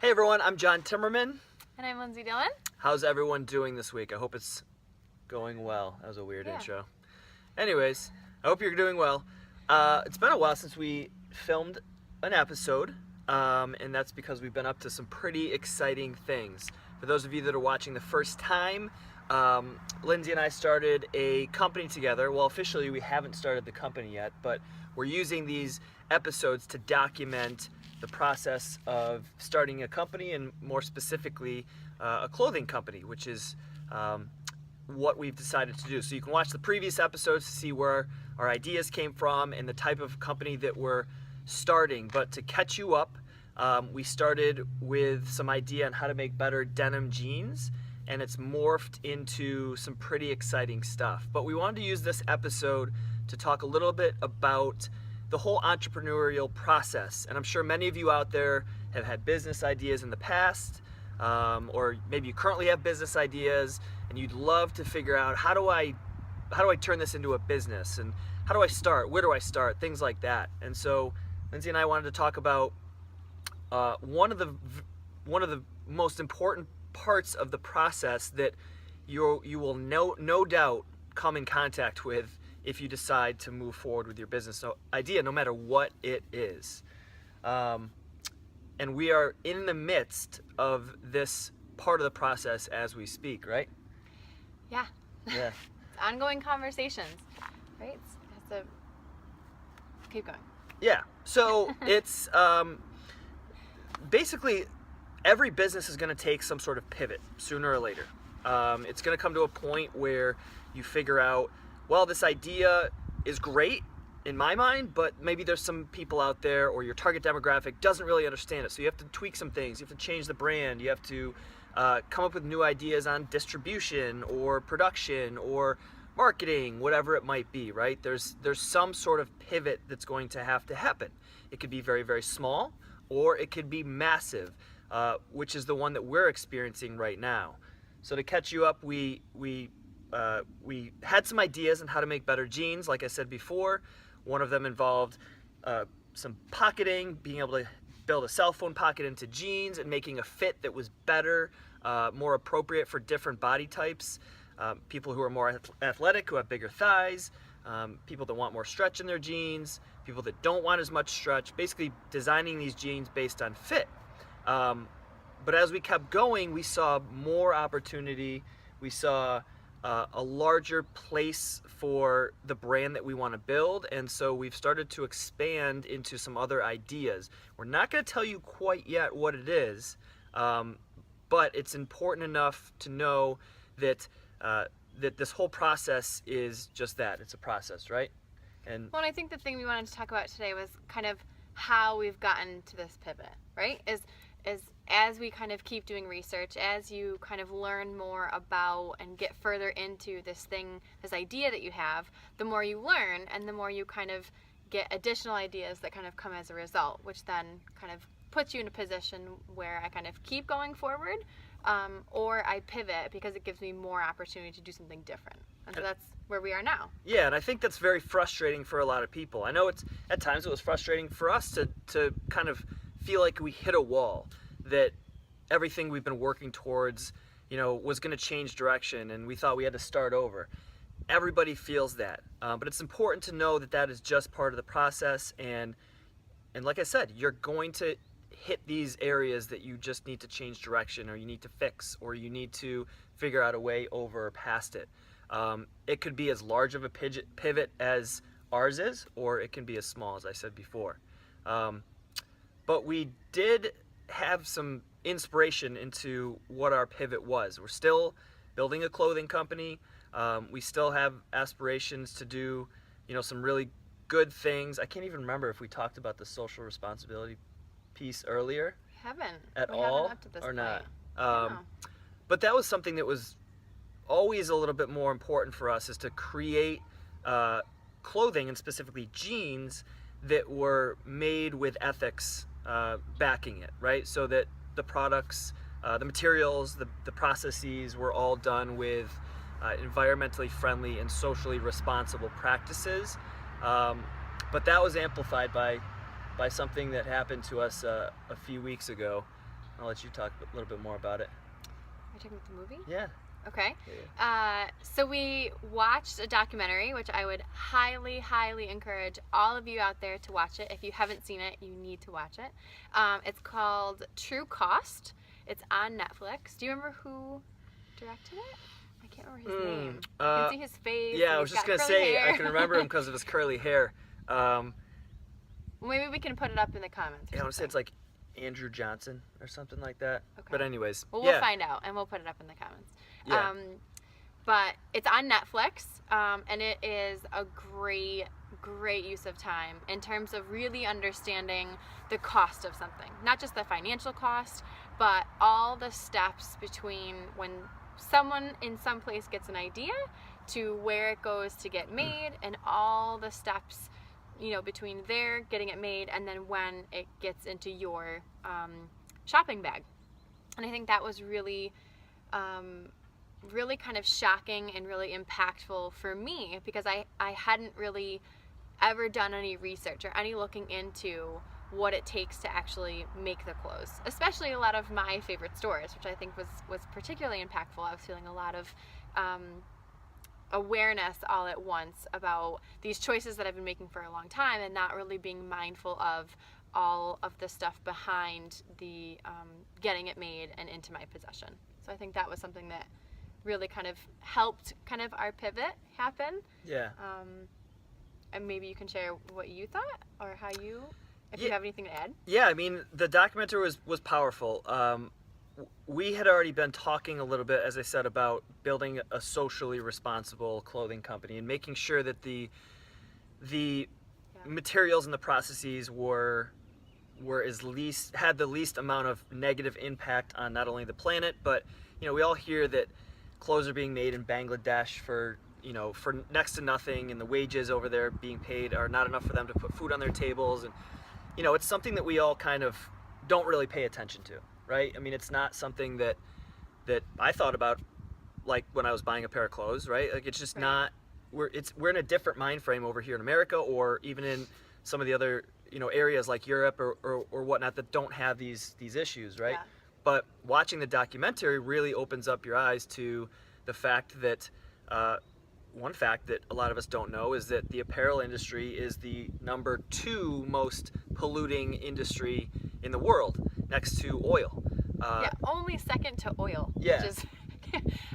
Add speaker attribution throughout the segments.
Speaker 1: Hey everyone, I'm John Timmerman.
Speaker 2: And I'm Lindsay Dillon.
Speaker 1: How's everyone doing this week? I hope it's going well. That was a weird
Speaker 2: Yeah.
Speaker 1: intro. Anyways, I hope you're doing well. It's been a while since we filmed an episode, and that's because we've been up to some pretty exciting things. For those of you that are watching the first time, Lindsay and I started a company together. Well, officially we haven't started the company yet, but we're using these episodes to document the process of starting a company, and more specifically a clothing company, which is what we've decided to do. So you can watch the previous episodes to see where our ideas came from and the type of company that we're starting. But to catch you up, we started with some idea on how to make better denim jeans, and it's morphed into some pretty exciting stuff. But we wanted to use this episode to talk a little bit about the whole entrepreneurial process. And I'm sure many of you out there have had business ideas in the past, or maybe you currently have business ideas and you'd love to figure out how do I turn this into a business, and how do I start, where do I start, things like that. And so Lindsay and I wanted to talk about one of the most important parts of the process that you will no doubt come in contact with if you decide to move forward with your business idea, no matter what it is. And we are in the midst of this part of the process as we speak, right?
Speaker 2: Yeah.
Speaker 1: Yeah.
Speaker 2: It's ongoing conversations, right? It's keep going.
Speaker 1: Yeah. So it's basically every business is going to take some sort of pivot sooner or later. It's going to come to a point where you figure out, well, this idea is great in my mind, but maybe there's some people out there, or your target demographic doesn't really understand it. So you have to tweak some things. You have to change the brand. You have to come up with new ideas on distribution or production or marketing, whatever it might be, right? There's some sort of pivot that's going to have to happen. It could be very, very small, or it could be massive, which is the one that we're experiencing right now. So to catch you up, we had some ideas on how to make better jeans. Like I said before, one of them involved some pocketing, being able to build a cell phone pocket into jeans and making a fit that was better, more appropriate for different body types. People who are more athletic, who have bigger thighs, people that want more stretch in their jeans, people that don't want as much stretch, basically designing these jeans based on fit. But as we kept going, we saw more opportunity. We saw a larger place for the brand that we want to build, and so we've started to expand into some other ideas. We're not going to tell you quite yet what it is, but it's important enough to know that that this whole process is just that. It's a process, right? And
Speaker 2: Well, and I think the thing we wanted to talk about today was kind of how we've gotten to this pivot, right? Is as we kind of keep doing research, as you kind of learn more about and get further into this thing, this idea that you have, the more you learn and the more you kind of get additional ideas that kind of come as a result, which then kind of puts you in a position where I kind of keep going forward, or I pivot because it gives me more opportunity to do something different. And so that's where we are now.
Speaker 1: yeah, and I think that's very frustrating for a lot of people. I know at times it was frustrating for us to kind of feel like we hit a wall, that everything we've been working towards, was going to change direction, and we thought we had to start over. Everybody feels that, but it's important to know that that is just part of the process, and like I said, you're going to hit these areas that you just need to change direction, or you need to fix, or you need to figure out a way over or past it. It could be as large of a pivot as ours is, or it can be as small, as I said before. But we did have some inspiration into what our pivot was. We're still building a clothing company. We still have aspirations to do, some really good things. I can't even remember if we talked about the social responsibility piece earlier.
Speaker 2: We haven't.
Speaker 1: At
Speaker 2: we
Speaker 1: all,
Speaker 2: haven't up to this
Speaker 1: or
Speaker 2: point.
Speaker 1: not.
Speaker 2: No.
Speaker 1: But that was something that was always a little bit more important for us, is to create clothing, and specifically jeans, that were made with ethics backing it, right? So that the products, the materials, the processes were all done with environmentally friendly and socially responsible practices. But that was amplified by something that happened to us a few weeks ago. I'll let you talk a little bit more about it.
Speaker 2: Are you talking about the movie?
Speaker 1: Yeah.
Speaker 2: Okay.
Speaker 1: Yeah.
Speaker 2: So we watched a documentary, which I would highly, highly encourage all of you out there to watch it. If you haven't seen it, you need to watch it. It's called True Cost. It's on Netflix. Do you remember who directed it? I can't remember his name. I can see his face.
Speaker 1: Yeah,
Speaker 2: and
Speaker 1: I was
Speaker 2: he's
Speaker 1: just
Speaker 2: got
Speaker 1: gonna
Speaker 2: curly
Speaker 1: say
Speaker 2: hair.
Speaker 1: I can remember him because of his curly hair.
Speaker 2: Maybe we can put it up in the comments.
Speaker 1: Yeah, I want to say it's like Andrew Johnson or something like that.
Speaker 2: Okay.
Speaker 1: But anyways,
Speaker 2: Well,
Speaker 1: yeah.
Speaker 2: we'll find out and we'll put it up in the comments.
Speaker 1: Yeah.
Speaker 2: But it's on Netflix, and it is a great, great use of time in terms of really understanding the cost of something. Not just the financial cost, but all the steps between when someone in some place gets an idea to where it goes to get made, and all the steps, you know, between there getting it made and then when it gets into your shopping bag. And I think that was really really kind of shocking and really impactful for me, because I hadn't really ever done any research or any looking into what it takes to actually make the clothes, especially a lot of my favorite stores, which I think was particularly impactful. I was feeling a lot of awareness all at once about these choices that I've been making for a long time, and not really being mindful of all of the stuff behind the getting it made and into my possession. So I think that was something that really kind of helped kind of our pivot happen.
Speaker 1: Yeah.
Speaker 2: And maybe you can share what you thought, or how you, if you have anything to add.
Speaker 1: Yeah, I mean, the documentary was powerful. We had already been talking a little bit, as I said, about building a socially responsible clothing company and making sure that the materials and the processes had the least amount of negative impact on not only the planet, but, you know, we all hear that clothes are being made in Bangladesh for next to nothing, and the wages over there being paid are not enough for them to put food on their tables. And, you know, it's something that we all kind of don't really pay attention to, right? I mean, it's not something that I thought about, like, when I was buying a pair of clothes, right? Like, it's just not, we're in a different mind frame over here in America, or even in some of the other, you know, areas like Europe or whatnot that don't have these issues, right?
Speaker 2: Yeah.
Speaker 1: But watching the documentary really opens up your eyes to the fact that one fact that a lot of us don't know is that the apparel industry is the number 2 most polluting industry in the world, next to oil.
Speaker 2: Only second to oil.
Speaker 1: Yeah.
Speaker 2: Which is,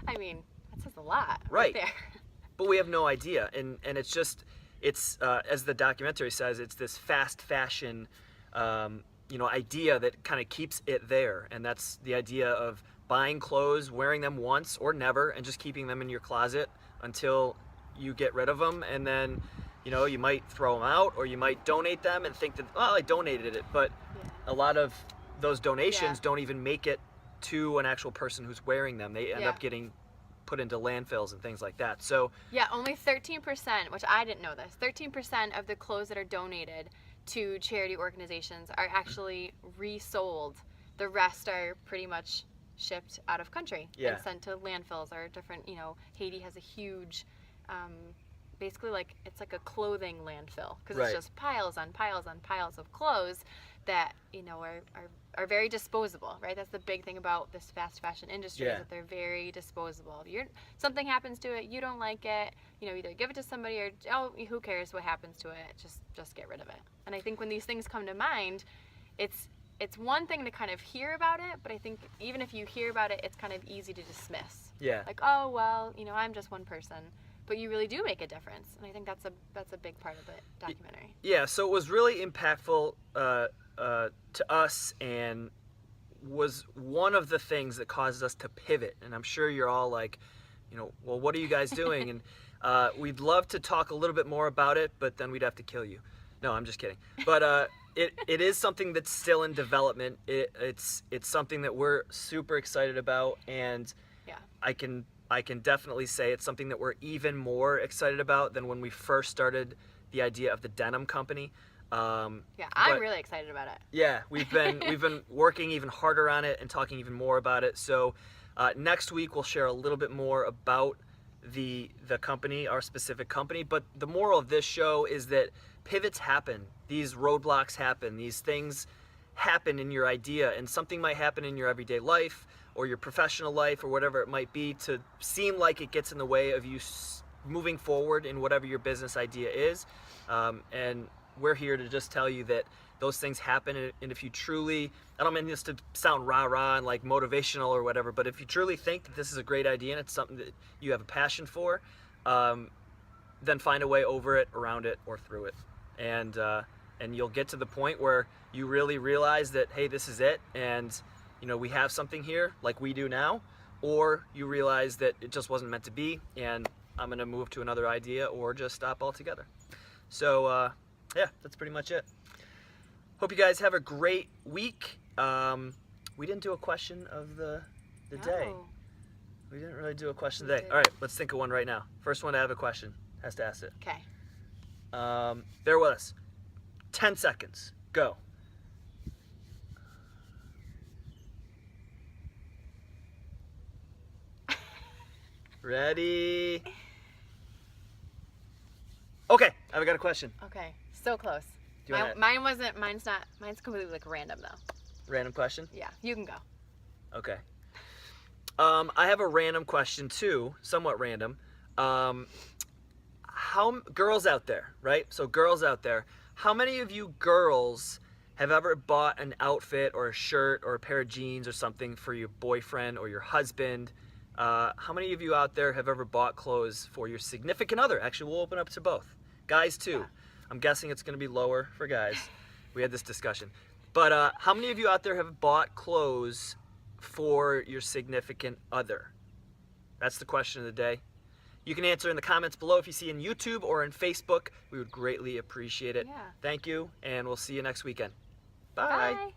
Speaker 2: I mean, that says a lot.
Speaker 1: Right.
Speaker 2: There.
Speaker 1: But we have no idea, and it's just, it's as the documentary says, it's this fast fashion idea that kind of keeps it there. And that's the idea of buying clothes, wearing them once or never, and just keeping them in your closet until you get rid of them. And then, you know, you might throw them out, or you might donate them and think that, well, I donated it. But a lot of those donations don't even make it to an actual person who's wearing them. They end up getting put into landfills and things like that. So
Speaker 2: only 13%, which I didn't know this, 13% of the clothes that are donated to charity organizations are actually resold. The rest are pretty much shipped out of country and sent to landfills or different, you know, Haiti has a huge, basically like, it's like a clothing landfill, because it's just piles on piles on piles of clothes that, you know, are very disposable, right? That's the big thing about this fast fashion industry, is that they're very disposable. If something happens to it, you don't like it, you know, either give it to somebody or, oh, who cares what happens to it, just get rid of it. And I think when these things come to mind, it's one thing to kind of hear about it, but I think even if you hear about it, it's kind of easy to dismiss. Yeah. Like, oh, well, you know, I'm just one person. But you really do make a difference, and I think that's a big part of the documentary. Yeah, so it was really impactful to us, and was one of the things that caused us to pivot. And I'm sure you're all like, you know, well, what are you guys doing? And we'd love to talk a little bit more about it, but then we'd have to kill you. No, I'm just kidding. But it is something that's still in development. It's something that we're super excited about, and I can definitely say it's something that we're even more excited about than when we first started the idea of the denim company. I'm really excited about it. Yeah, we've been working even harder on it and talking even more about it. So next week we'll share a little bit more about the company, our specific company. But the moral of this show is that pivots happen. These roadblocks happen. These things
Speaker 1: happen in your idea, and something might happen in your everyday life or your professional life or whatever it might be to seem like it gets in the way of you moving forward in whatever your business idea is. And we're here to just tell you that those things happen, and if you truly, I don't mean this to sound rah-rah and like motivational or whatever, but if you truly think that this is a great idea and it's something that you have a passion for, then find a way over it, around it, or through it. And you'll get to the point where you really realize that, hey, this is it, and we have something here like we do now, or you realize that it just wasn't meant to be, and I'm going to move to another idea or just stop altogether. So, yeah, that's pretty much it. Hope you guys have a great week. We didn't do a question of the day. We didn't really do a question today. All right, let's think of one right now. First one to have a question has to ask it.
Speaker 2: Okay.
Speaker 1: Bear with us. 10 seconds. Go. Ready? Okay, I've got a question.
Speaker 2: Okay, so close. Mine's completely like random though.
Speaker 1: Random question?
Speaker 2: Yeah, you can go.
Speaker 1: Okay. I have a random question too, somewhat random. Girls out there, right? So girls out there, how many of you girls have ever bought an outfit or a shirt or a pair of jeans or something for your boyfriend or your husband? How many of you out there have ever bought clothes for your significant other? Actually, we'll open up to both. Guys too. Yeah. I'm guessing it's going to be lower for guys. We had this discussion. But how many of you out there have bought clothes for your significant other? That's the question of the day. You can answer in the comments below if you see in YouTube or in Facebook. We would greatly appreciate it.
Speaker 2: Yeah.
Speaker 1: Thank you, and we'll see you next weekend. Bye.
Speaker 2: Bye.